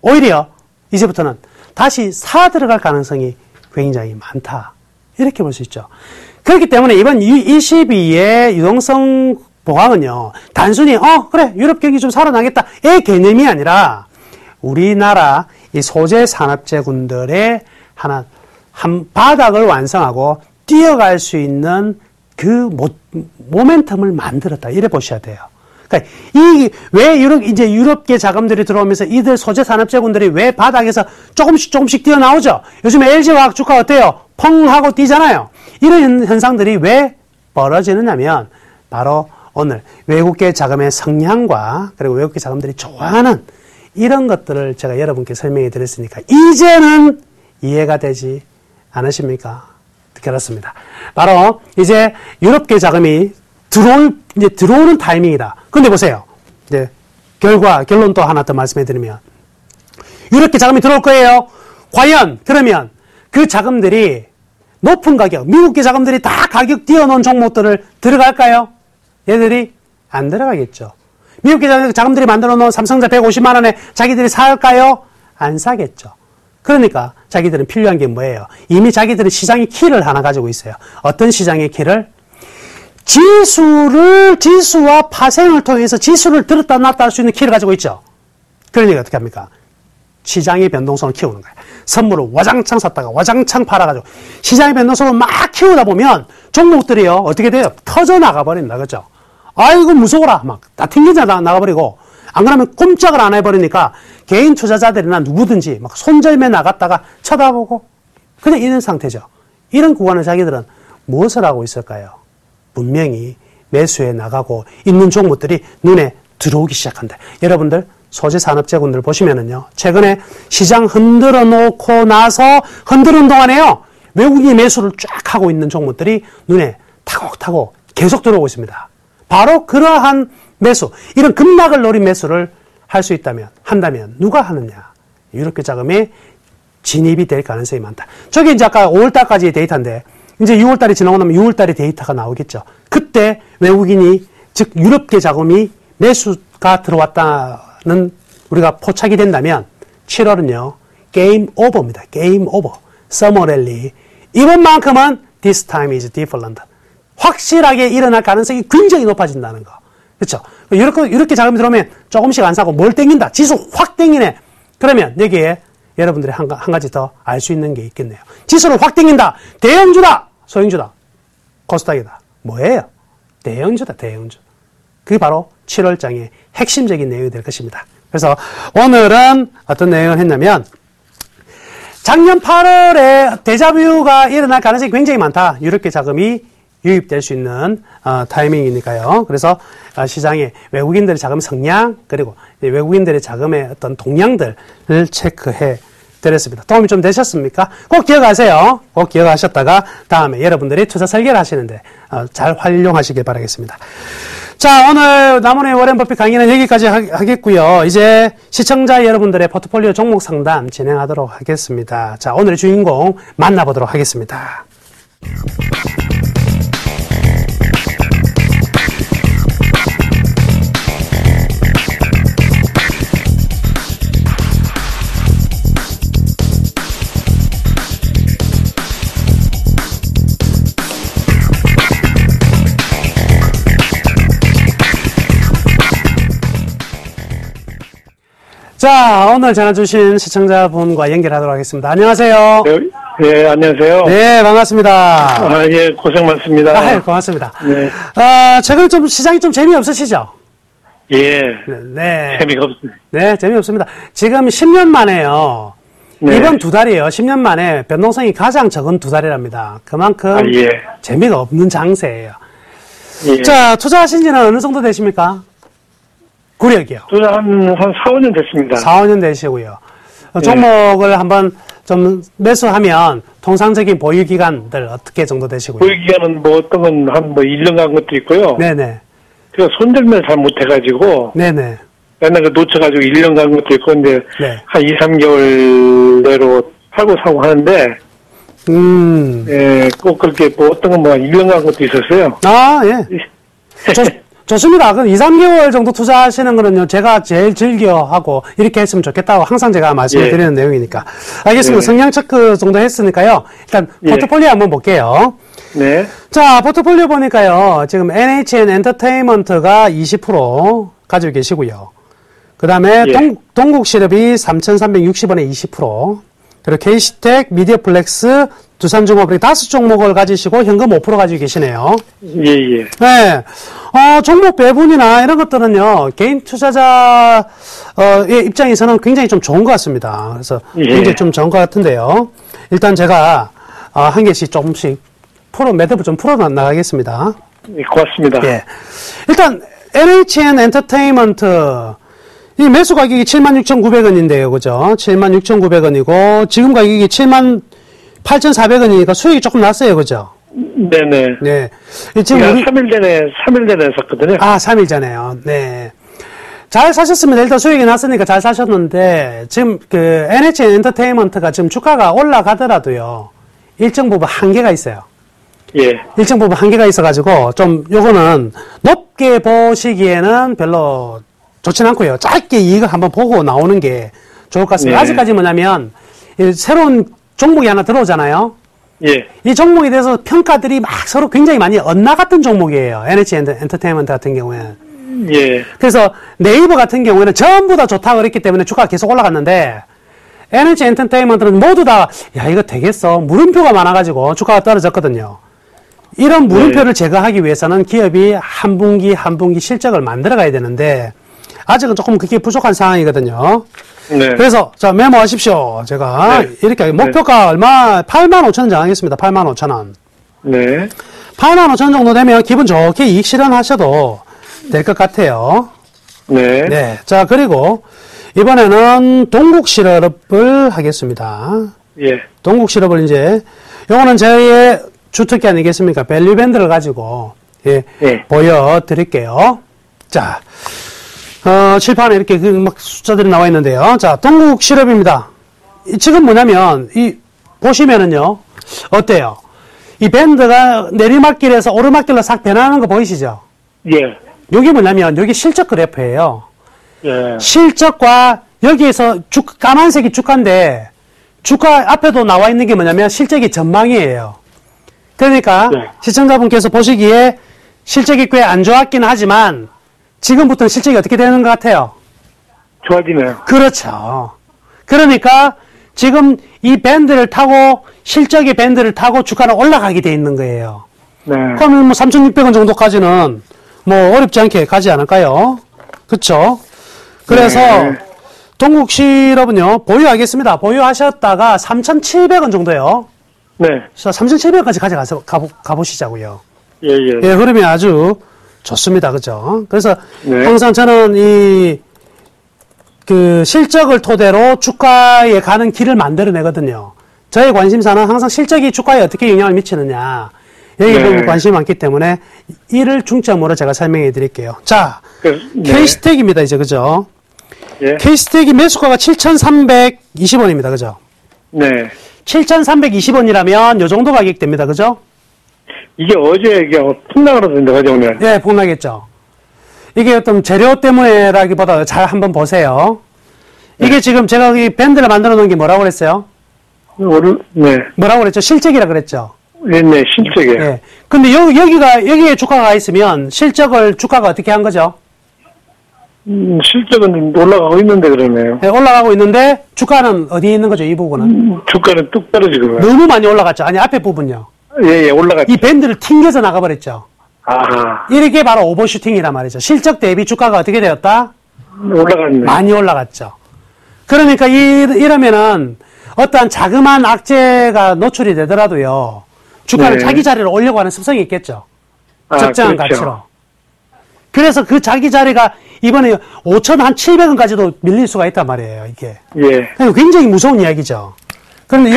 오히려 이제부터는 다시 사 들어갈 가능성이 굉장히 많다. 이렇게 볼 수 있죠. 그렇기 때문에 이번 22의 유동성 보강은요, 단순히 그래 유럽 경기 좀 살아나겠다의 개념이 아니라 우리나라 이 소재 산업재군들의 한 바닥을 완성하고 뛰어갈 수 있는 그 모멘텀을 만들었다. 이래 보셔야 돼요. 그러니까 왜 이제 유럽계 자금들이 들어오면서 이들 소재 산업재군들이 왜 바닥에서 조금씩 뛰어나오죠? 요즘에 LG화학 주가 어때요? 펑 하고 뛰잖아요. 이런 현상들이 왜 벌어지느냐면 바로 오늘 외국계 자금의 성향과 그리고 외국계 자금들이 좋아하는 이런 것들을 제가 여러분께 설명해 드렸으니까 이제는 이해가 되지 않으십니까? 그렇습니다. 바로 이제 유럽계 자금이 들어오는 타이밍이다. 근데 보세요. 이제 결론 또 하나 더 말씀해 드리면 유럽계 자금이 들어올 거예요. 과연 그러면 그 자금들이 높은 가격, 미국계 자금들이 다 가격 띄워놓은 종목들을 들어갈까요? 얘들이 안 들어가겠죠. 미국계 자금들이 만들어 놓은 삼성자 150만 원에 자기들이 살까요? 안 사겠죠. 그러니까 자기들은 필요한 게 뭐예요? 이미 자기들은 시장의 키를 하나 가지고 있어요. 어떤 시장의 키를? 지수와 파생을 통해서 지수를 들었다 놨다 할 수 있는 키를 가지고 있죠. 그러니까 어떻게 합니까? 시장의 변동성을 키우는 거예요. 선물을 와장창 샀다가 와장창 팔아가지고 시장의 변동성을 막 키우다 보면 종목들이요 어떻게 돼요? 터져 나가버린다. 그죠? 아이고 무서워라 막 다 튕겨져 나가버리고 안 그러면 꼼짝을 안 해버리니까 개인 투자자들이나 누구든지 막 손절매 나갔다가 쳐다보고 그냥 이런 상태죠. 이런 구간을 자기들은 무엇을 하고 있을까요? 분명히 매수해 나가고 있는 종목들이 눈에 들어오기 시작한다. 여러분들 소재 산업재군들 보시면은요, 최근에 시장 흔들어 놓고 나서 흔드는 동안에요, 외국인이 매수를 쫙 하고 있는 종목들이 눈에 타곡타곡 계속 들어오고 있습니다. 바로 그러한 매수, 이런 급락을 노린 매수를 할 수 한다면 누가 하느냐? 유럽계 자금이 진입이 될 가능성이 많다. 저게 이제 아까 5월달까지의 데이터인데, 이제 6월달이 지나고 나면 6월달의 데이터가 나오겠죠. 그때 외국인이, 즉 유럽계 자금이 매수가 들어왔다는 우리가 포착이 된다면 7월은요 게임 오버입니다. 게임 오버. 서머랠리. 이번만큼은 this time is different. 확실하게 일어날 가능성이 굉장히 높아진다는 거. 그렇죠? 이렇게 자금이 들어오면 조금씩 안 사고 뭘 땡긴다. 지수 확 땡기네. 그러면 여기에 여러분들이 한 가지 더 알 수 있는 게 있겠네요. 지수를 확 땡긴다. 대형주다. 소형주다. 코스닥이다. 뭐예요? 대형주다. 대형주. 그게 바로 7월장의 핵심적인 내용이 될 것입니다. 그래서 오늘은 어떤 내용을 했냐면 작년 8월에 데자뷰가 일어날 가능성이 굉장히 많다. 유럽계 자금이 유입될 수 있는 타이밍이니까요. 그래서 시장의 외국인들의 자금 성향 그리고 외국인들의 자금의 어떤 동향들을 체크해 드렸습니다. 도움이 좀 되셨습니까? 꼭 기억하세요. 꼭 기억하셨다가 다음에 여러분들이 투자 설계를 하시는데 잘 활용하시길 바라겠습니다. 자, 오늘 남원의 워렌 버핏 강의는 여기까지 하겠고요. 이제 시청자 여러분들의 포트폴리오 종목 상담 진행하도록 하겠습니다. 자, 오늘의 주인공 만나보도록 하겠습니다. 자, 오늘 전화 주신 시청자분과 연결하도록 하겠습니다. 안녕하세요. 네, 안녕하세요. 네, 반갑습니다. 예, 고생 많습니다. 아유, 고맙습니다. 네. 최근 좀 시장이 좀 재미없으시죠? 예. 네. 재미가 없습니다. 네, 재미없습니다. 지금 10년 만에요. 네. 이번 2달이에요. 10년 만에 변동성이 가장 적은 2달이랍니다. 그만큼 예. 재미가 없는 장세예요. 예. 자, 투자하신 지는 어느 정도 되십니까? 구력이요. 투자 한 4, 5년 됐습니다. 4, 5년 되시고요. 종목을 한번 좀 매수하면 통상적인 보유 기간들 어떻게 정도 되시고요? 보유 기간은 뭐 어떤 건 한 1년 간 것도 있고요. 네네. 제가 손절매를 잘 못해가지고, 네네. 맨날 놓쳐가지고 1년 간 것도 있고, 근데 네. 한 2, 3개월 내로 팔고 사고 하는데, 예, 꼭 그렇게 뭐 어떤 건 뭐 1년 간 것도 있었어요. 아, 예. 좋습니다. 그럼 2, 3개월 정도 투자하시는 거는요, 제가 제일 즐겨하고, 이렇게 했으면 좋겠다고 항상 제가 말씀을 예. 드리는 내용이니까. 알겠습니다. 네. 성향 체크 정도 했으니까요. 일단, 예. 포트폴리오 한번 볼게요. 네. 자, 포트폴리오 보니까요, 지금 NHN 엔터테인먼트가 20% 가지고 계시고요. 그 다음에 예. 동국실업이 3,360원에 20%, 그리고 K시텍, 미디어플렉스, 두산중업 이렇게 5종목을 가지시고 현금 5% 가지고 계시네요. 예, 예. 네. 종목 배분이나 이런 것들은요, 개인 투자자의 입장에서는 굉장히 좀 좋은 것 같습니다. 그래서 예. 굉장히 좀 좋은 것 같은데요. 일단 제가, 한 개씩 조금씩 매듭을 좀 풀어 나가겠습니다. 예, 고맙습니다. 예. 일단, NHN 엔터테인먼트, 이 매수 가격이 76,900원인데요. 그죠? 76,900원이고, 지금 가격이 78,400원이니까 수익이 조금 났어요. 그죠? 네네. 네. 지금 제가 우리, 3일 전에 샀거든요. 3일 전에요. 네. 잘 사셨습니다. 일단 수익이 났으니까 잘 사셨는데, 지금 그 NHN 엔터테인먼트가 지금 주가가 올라가더라도요, 일정 부분 한계가 있어요. 예. 일정 부분 한계가 있어가지고, 좀, 요거는 높게 보시기에는 별로 좋진 않고요. 짧게 이익을 한번 보고 나오는 게 좋을 것 같습니다. 네. 아직까지 뭐냐면, 이 새로운 종목이 하나 들어오잖아요. 예. 이 종목에 대해서 평가들이 막 서로 굉장히 많이 엇나갔던 종목이에요. NHN 엔터테인먼트 같은 경우에는. 예. 그래서 네이버 같은 경우에는 전부 다 좋다고 그랬기 때문에 주가가 계속 올라갔는데, NH 엔터테인먼트는 모두 다, 야, 이거 되겠어. 물음표가 많아가지고 주가가 떨어졌거든요. 이런 물음표를 제거하기 위해서는 기업이 한 분기 한 분기 실적을 만들어 가야 되는데, 아직은 조금 그게 부족한 상황이거든요. 네. 그래서, 자, 메모하십시오. 제가, 네. 이렇게, 목표가 얼마, 85,000원 정하겠습니다. 85,000원. 네. 85,000원 정도 되면 기분 좋게 이익 실현하셔도 될 것 같아요. 네. 네. 자, 그리고, 이번에는 동국실업을 하겠습니다. 예. 동국실업을 이제, 요거는 저희의 주특기 아니겠습니까? 밸류밴드를 가지고, 예, 예. 보여드릴게요. 자, 칠판에 이렇게 막 숫자들이 나와 있는데요. 자, 동국실업입니다. 지금 뭐냐면, 보시면은요, 어때요? 이 밴드가 내리막길에서 오르막길로 싹 변하는 거 보이시죠? 예. 여기 뭐냐면, 여기 실적 그래프예요. 예. 실적과 여기에서 까만색이 주가인데, 주가 앞에도 나와 있는 게 뭐냐면, 실적이 전망이에요. 그러니까, 네. 시청자분께서 보시기에 실적이 꽤 안 좋았긴 하지만, 지금부터는 실적이 어떻게 되는 것 같아요? 좋아지네요. 그렇죠. 그러니까 지금 이 밴드를 타고 실적의 밴드를 타고 주가는 올라가게 돼 있는 거예요. 네. 그러면 뭐 3,600원 정도까지는 뭐 어렵지 않게 가지 않을까요? 그렇죠. 그래서 네. 동국실업은요 보유하겠습니다. 보유하셨다가 3,700원 정도요. 네. 3,700원까지 가보시자고요. 예, 예. 예, 흐름이 아주 좋습니다. 그죠? 그래서 네. 항상 저는 실적을 토대로 주가에 가는 길을 만들어내거든요. 저의 관심사는 항상 실적이 주가에 어떻게 영향을 미치느냐. 여기에 네. 관심이 많기 때문에 이를 중점으로 제가 설명해 드릴게요. 자, 네. K스택입니다. 이제, 그죠? 예. K스택이 매수가가 7,320원입니다. 그죠? 네. 7,320원이라면 요 정도 가격 됩니다. 그죠? 이게 어제 그냥 폭락하던데, 어제 오늘. 네, 폭락했죠. 이게 어떤 재료 때문에라기보다 잘 한번 보세요. 이게 지금 제가 이 밴드를 만들어 놓은 게 뭐라고 그랬어요? 네. 뭐라고 그랬죠? 실적이라 그랬죠? 네, 네, 실적이에요. 예. 근데 여기에 주가가 있으면 주가가 어떻게 한 거죠? 실적은 올라가고 있는데 그러네요. 네, 올라가고 있는데 주가는 어디에 있는 거죠? 이 부분은? 주가는 뚝 떨어지고요. 너무 많이 올라갔죠. 아니 앞에 부분요. 예, 올라갔죠. 이 밴드를 튕겨서 나가버렸죠. 아하. 이렇게 바로 오버슈팅이란 말이죠. 실적 대비 주가가 어떻게 되었다? 올라갔네. 많이 올라갔죠. 그러니까 이러면은 어떠한 자그마한 악재가 노출이 되더라도요. 주가를 네. 자기 자리를 올려고 하는 습성이 있겠죠. 적정한 그렇죠. 가치로. 그래서 그 자기 자리가 이번에 5,700원까지도 밀릴 수가 있단 말이에요, 이게. 예. 굉장히 무서운 이야기죠. 그런데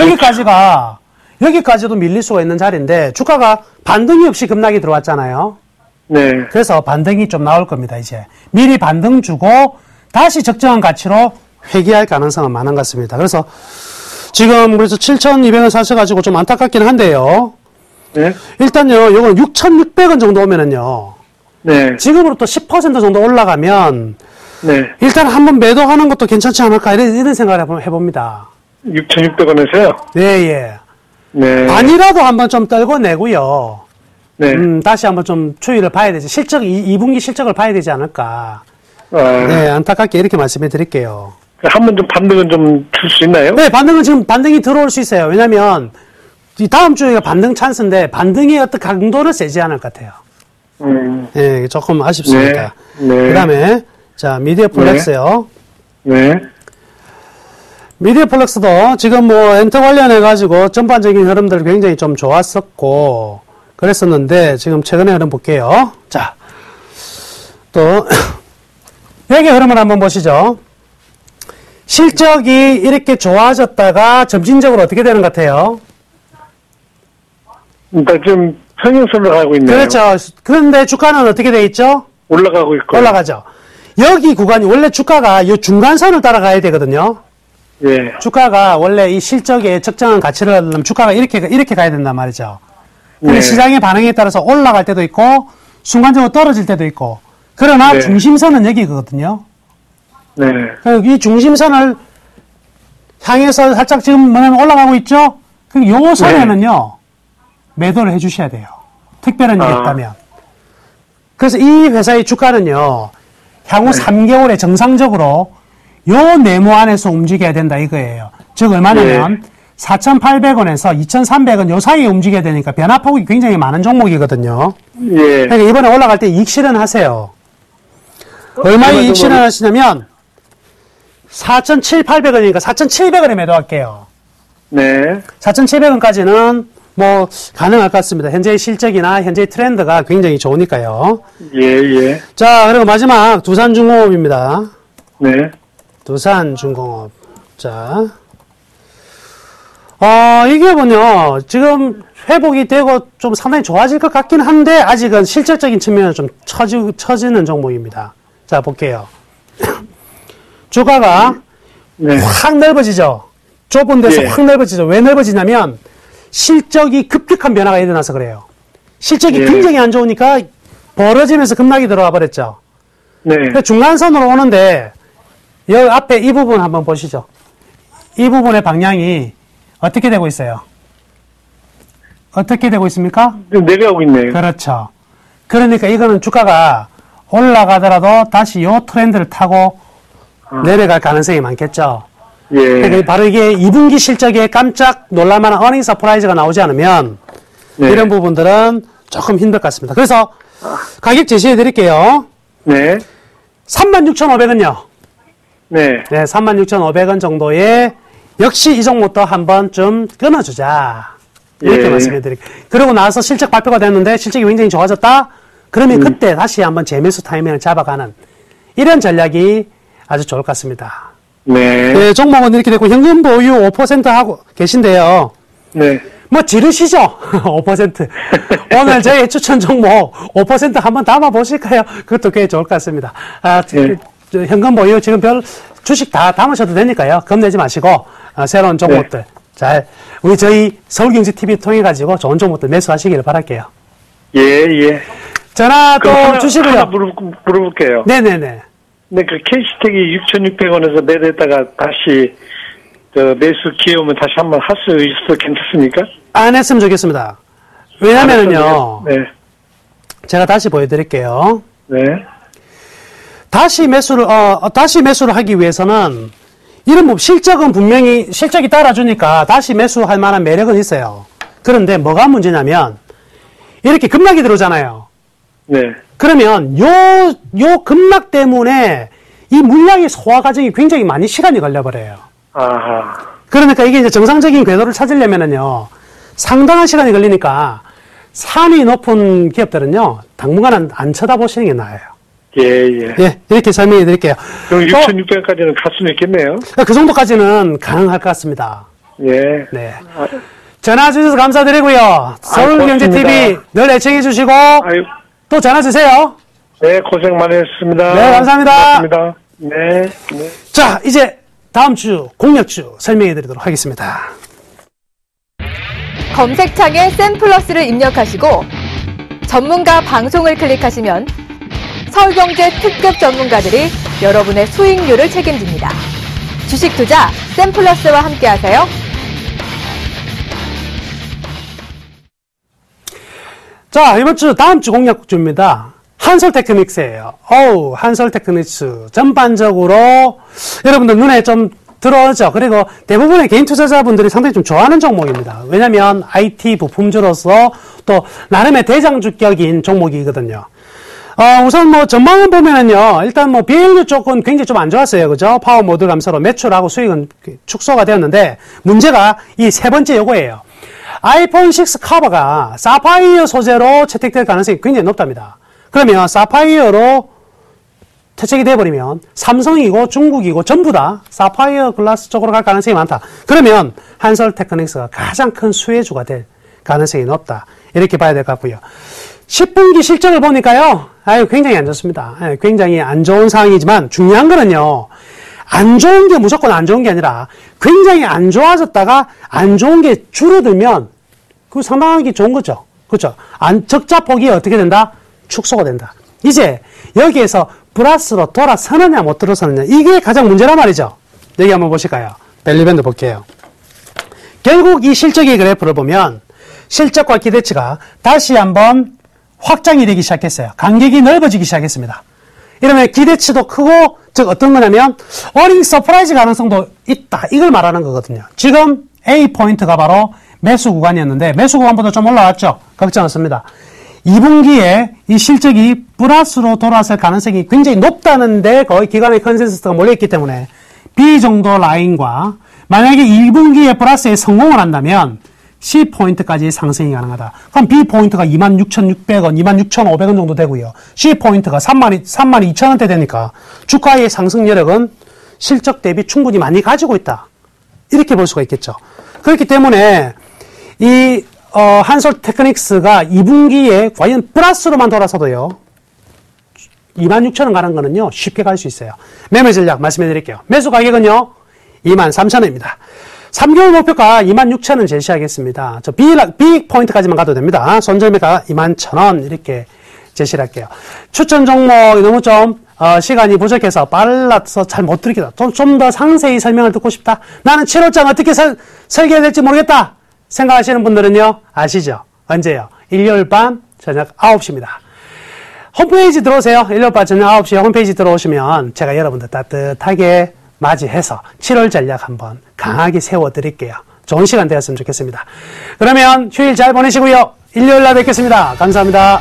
여기까지도 밀릴 수가 있는 자리인데 주가가 반등이 없이 급락이 들어왔잖아요. 네. 그래서 반등이 좀 나올 겁니다, 이제. 미리 반등 주고 다시 적정한 가치로 회귀할 가능성은 많은 것 같습니다. 그래서 지금 그래서 7,200원 사셔가지고 좀 안타깝긴 한데요. 네. 일단요, 요건 6,600원 정도 오면은요. 네. 지금으로 또 10% 정도 올라가면 네. 일단 한번 매도하는 것도 괜찮지 않을까 이런 생각을 해봅니다. 6,600원에서요? 네, 예. 네. 반이라도 한번 좀 떨고 내고요. 네. 다시 한번 좀 추이를 봐야 되지. 2분기 실적을 봐야 되지 않을까. 아, 네, 안타깝게 이렇게 말씀해 드릴게요. 한번 좀 반등은 좀 줄 수 있나요? 네, 반등이 들어올 수 있어요. 왜냐면 이 다음 주에가 반등 찬스인데 반등의 어떤 강도는 세지 않을 것 같아요. 네, 조금 아쉽습니다. 네. 네. 그 다음에, 자, 미디어 플렉스요. 네. 미디어 플렉스도 지금 뭐 엔터 관련해가지고 전반적인 흐름들 굉장히 좀 좋았었고, 그랬었는데, 지금 최근의 흐름 볼게요. 자, 또, 여기 흐름을 한번 보시죠. 실적이 이렇게 좋아졌다가 점진적으로 어떻게 되는 것 같아요? 그러니까 지금 평행선으로 가고 있네요. 그렇죠. 그런데 주가는 어떻게 돼 있죠? 올라가고 있고. 올라가죠. 여기 구간이 원래 주가가 이 중간선을 따라가야 되거든요. 예. 주가가 원래 이 실적에 적정한 가치를 얻으려면 주가가 이렇게 가야 된단 말이죠. 근데 네. 시장의 반응에 따라서 올라갈 때도 있고, 순간적으로 떨어질 때도 있고, 그러나 네. 중심선은 여기거든요. 네. 이 중심선을 향해서 살짝 지금 뭐냐면 올라가고 있죠? 그럼 요 선에는요, 매도를 해 주셔야 돼요. 특별한 일이 있다면. 그래서 이 회사의 주가는요, 향후 3개월에 정상적으로 요 네모 안에서 움직여야 된다 이거예요. 즉 얼마냐면 4,800원에서 2,300원 요 사이에 움직여야 되니까 변화폭이 굉장히 많은 종목이거든요. 예. 그러니까 이번에 올라갈 때 이익 실현하세요. 얼마에 이익 실현하시냐면 4,700원이니까 4,700원에 매도할게요. 네. 4,700원까지는 뭐 가능할 것 같습니다. 현재의 실적이나 현재의 트렌드가 굉장히 좋으니까요. 예, 예. 자, 그리고 마지막 두산중공업입니다. 네. 두산중공업. 자, 이게 뭐냐, 지금 회복이 되고 좀 상당히 좋아질 것 같긴 한데, 아직은 실질적인 측면은 좀 처지는 종목입니다. 자, 볼게요. 주가가 네. 확 넓어지죠? 좁은 데서 예. 확 넓어지죠? 왜 넓어지냐면, 실적이 급격한 변화가 일어나서 그래요. 실적이 예. 굉장히 안 좋으니까 벌어지면서 급락이 들어와 버렸죠. 네. 중간선으로 오는데, 여기 앞에 이 부분 한번 보시죠. 이 부분의 방향이 어떻게 되고 있어요? 어떻게 되고 있습니까? 내려가고 있네요. 그렇죠. 그러니까 이거는 주가가 올라가더라도 다시 요 트렌드를 타고 내려갈 가능성이 많겠죠. 예. 그러니까 바로 이게 2분기 실적에 깜짝 놀랄만한 어닝 서프라이즈가 나오지 않으면 네. 이런 부분들은 조금 힘들 것 같습니다. 그래서 가격 제시해 드릴게요. 네. 36,500원요. 네. 네, 36,500원 정도에 역시 이 종목도 한번 좀 끊어주자. 이렇게 예. 말씀해 드릴게요. 그러고 나서 실적 발표가 됐는데 실적이 굉장히 좋아졌다? 그러면 그때 다시 한번 재매수 타이밍을 잡아가는 이런 전략이 아주 좋을 것 같습니다. 네. 네, 종목은 이렇게 되고 현금 보유 5% 하고 계신데요. 네. 뭐 지르시죠? 5%. 오늘 저희 추천 종목 5% 한번 담아 보실까요? 그것도 꽤 좋을 것 같습니다. 네. 현금 보유 지금 별 주식 다 담으셔도 되니까요. 겁내지 마시고 새로운 종목들 잘 우리 저희 서울경제TV 통해 가지고 좋은 종목들 매수하시기를 바랄게요. 예, 예. 전화 또 하나 주시고요. 물어볼게요. 네네네. 네, 그 K스택이 6,600원에서 매도했다가 다시 매수 기회 오면 다시 한번 할 수 있어서 괜찮습니까? 안 했으면 좋겠습니다. 왜냐면은요. 네. 제가 다시 보여드릴게요. 네. 다시 매수를 하기 위해서는 이런 뭐 실적이 따라주니까 다시 매수할 만한 매력은 있어요. 그런데 뭐가 문제냐면 이렇게 급락이 들어오잖아요. 네. 그러면 요 급락 때문에 이 물량의 소화 과정이 굉장히 많이 시간이 걸려버려요. 아하. 그러니까 이게 이제 정상적인 궤도를 찾으려면은요, 상당한 시간이 걸리니까 산이 높은 기업들은요, 당분간은 안 쳐다보시는 게 나아요. 예, 예. 예, 이렇게 설명해 드릴게요. 그럼 6,600까지는 갈 수는 있겠네요. 그 정도까지는 가능할 것 같습니다. 예. 네. 전화 주셔서 감사드리고요. 서울경제TV 늘 애청해 주시고, 아유. 또 전화 주세요. 네, 고생 많이 했습니다. 네, 감사합니다. 고맙습니다. 네, 네. 자, 이제 다음 주 공략주 설명해 드리도록 하겠습니다. 검색창에 샘플러스를 입력하시고 전문가 방송을 클릭하시면 서울경제 특급 전문가들이 여러분의 수익률을 책임집니다. 주식 투자 샘플러스와 함께하세요. 자, 이번 주 다음 주 공략주입니다. 한솔테크닉스예요. 한솔테크닉스 전반적으로 여러분들 눈에 좀 들어오죠. 그리고 대부분의 개인 투자자분들이 상당히 좀 좋아하는 종목입니다. 왜냐하면 IT 부품주로서 또 나름의 대장주격인 종목이거든요. 우선 뭐 전망을 보면은요, 일단 뭐 비행료 쪽은 굉장히 좀 안 좋았어요. 그죠? 파워 모듈 감소로 매출하고 수익은 축소가 되었는데, 문제가 이 세 번째 요거예요. 아이폰 6 커버가 사파이어 소재로 채택될 가능성이 굉장히 높답니다. 그러면 사파이어로 채택이 돼버리면 삼성이고 중국이고 전부 다 사파이어 글라스 쪽으로 갈 가능성이 많다. 그러면 한솔테크닉스가 가장 큰 수혜주가 될 가능성이 높다. 이렇게 봐야 될 것 같고요. 10분기 실적을 보니까요, 굉장히 안 좋습니다. 굉장히 안 좋은 상황이지만 중요한 거는요, 안 좋은 게 무조건 안 좋은 게 아니라 굉장히 안 좋아졌다가 안 좋은 게 줄어들면 그거 상당하게 좋은 거죠. 그렇죠? 적자 폭이 어떻게 된다? 축소가 된다. 이제 여기에서 플러스로 돌아서느냐 못 들어서느냐, 이게 가장 문제란 말이죠. 여기 한번 보실까요? 밸류밴드 볼게요. 결국 이 실적의 그래프를 보면 실적과 기대치가 다시 한번 확장이 되기 시작했어요. 간격이 넓어지기 시작했습니다. 이러면 기대치도 크고, 즉 어떤 거냐면 어닝 서프라이즈 가능성도 있다, 이걸 말하는 거거든요. 지금 A 포인트가 바로 매수 구간이었는데 매수 구간보다 좀 올라왔죠. 걱정 없습니다. 2분기에 이 실적이 플러스로 돌아설 가능성이 굉장히 높다는데 거의 기관의 컨센서스가 몰려있기 때문에 B 정도 라인과 만약에 2분기에 플러스에 성공을 한다면 C포인트까지 상승이 가능하다. 그럼 B포인트가 26,600원, 26,500원 정도 되고요. C포인트가 32,000원대 되니까 주가의 상승 여력은 실적 대비 충분히 많이 가지고 있다. 이렇게 볼 수가 있겠죠. 그렇기 때문에 이 한솔테크닉스가 2분기에 과연 플러스로만 돌아서도요, 26,000원 가는 거는요, 쉽게 갈 수 있어요. 매매 전략 말씀해 드릴게요. 매수 가격은요, 23,000원입니다. 3개월 목표가 26,000원 제시하겠습니다. 저 B 포인트까지만 가도 됩니다. 손절매가 21,000원 이렇게 제시를 할게요. 추천 종목이 너무 좀 시간이 부족해서 빨라서 잘 못 드리겠다. 좀 더 상세히 설명을 듣고 싶다. 나는 7월장 어떻게 설계해야 될지 모르겠다 생각하시는 분들은요, 아시죠? 언제요? 일요일 밤 저녁 9시입니다. 홈페이지 들어오세요. 일요일 밤 저녁 9시에 홈페이지 들어오시면 제가 여러분들 따뜻하게 맞이해서 7월 전략 한번 강하게 세워드릴게요. 좋은 시간 되었으면 좋겠습니다. 그러면 휴일 잘 보내시고요. 일요일 날 뵙겠습니다. 감사합니다.